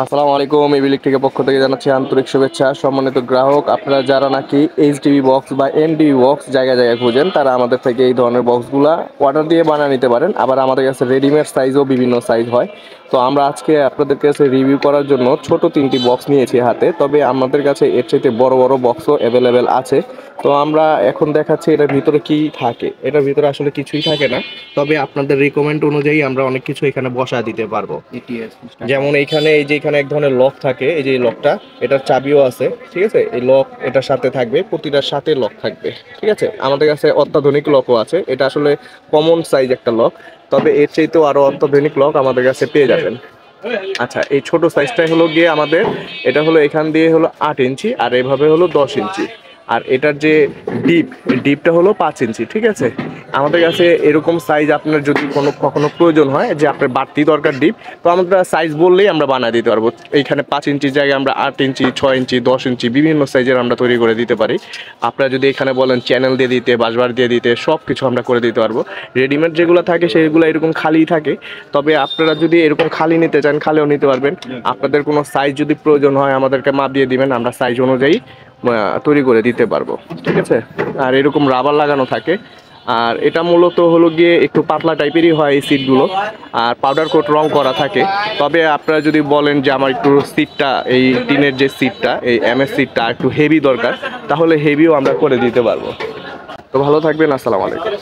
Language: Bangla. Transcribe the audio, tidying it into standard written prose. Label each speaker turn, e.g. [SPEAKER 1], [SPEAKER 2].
[SPEAKER 1] আসসালামু আলাইকুম। ইলেকট্রিকের পক্ষ থেকে জানাচ্ছি আন্তরিক শুভেচ্ছা। সম্মানিত গ্রাহক, আপনারা যারা নাকি এইচডিবি বক্স বা এনডিবি বক্স জায়গায় জায়গায় খুঁজেন, তারা আমাদের থেকে এই ধরনের বক্সগুলা অর্ডার দিয়ে বানিয়ে নিতে পারেন। আবার আমাদের কাছে রেডিমেড সাইজও বিভিন্ন সাইজ হয়। তো আমরা আজকে আপনাদের কাছে রিভিউ করার জন্য ছোট 3টি বক্স নিয়েছি হাতে, তবে আমাদের কাছে এর চাইতে বড় বড় বক্সও অ্যাভেলেবেল আছে। তো আমরা এখন দেখাচ্ছি এটার ভিতরে কি থাকে। এটার ভিতরে আসলে কিছুই থাকে না, তবে আপনাদের রিকমেন্ড অনুযায়ী আমরা অনেক কিছু এখানে বসা দিতে পারবো। যেমন এইখানে এই যে এখানে এক ধরনের লক থাকে, এই যে এই লকটা, এটার চাবিও আছে। ঠিক আছে, এই লক এটার সাথে থাকবে, প্রতিটার সাথে লক থাকবে। ঠিক আছে, আমাদের কাছে অত্যাধুনিক লকও আছে। এটা আসলে কমন সাইজ একটা লক, তবে এর চাইতেও আরো অত্যাধুনিক লক আমাদের কাছে পেয়ে যাবেন। আচ্ছা, এই ছোট সাইজটাই হলো গিয়ে আমাদের, এটা হলো এখান দিয়ে হলো 8 ইঞ্চি, আর এভাবে হলো 10 ইঞ্চি। আর এটার যে ডিপটা হলো 5 ইঞ্চি। ঠিক আছে, আমাদের কাছে এরকম সাইজ আপনার যদি কখনো প্রয়োজন হয় যে আপনার বাড়তি দরকার ডিপ, তো আমরা সাইজ বললেই আমরা বানিয়ে দিতে পারবো। এইখানে 5 ইঞ্চির জায়গায় আমরা 8 ইঞ্চি, 6 ইঞ্চি, 10 ইঞ্চি বিভিন্ন সাইজের আমরা তৈরি করে দিতে পারি। আপনারা যদি এখানে বলেন চ্যানেল দিয়ে দিতে, বাসবার দিয়ে দিতে, সব কিছু আমরা করে দিতে পারবো। রেডিমেড যেগুলো থাকে সেগুলো এরকম খালি থাকে, তবে আপনারা যদি এরকম খালি নিতে চান খালিও নিতে পারবেন। আপনাদের কোনো সাইজ যদি প্রয়োজন হয় আমাদেরকে মাপ দিয়ে দিবেন, আমরা সাইজ অনুযায়ী তৈরি করে দিতে পারবো। ঠিক আছে, আর এরকম রাবার লাগানো থাকে। আর এটা মূলত হলো গিয়ে একটু পাতলা টাইপেরই হয় এই সিটগুলো, আর পাউডার কোট রং করা থাকে। তবে আপনারা যদি বলেন যে আমার একটু সিটটা, এই টিনের যে সিটটা, এই এমএস সিটটা একটু হেভি দরকার, তাহলে হেভিও আমরা করে দিতে পারবো। তো ভালো থাকবেন, আসসালামু আলাইকুম।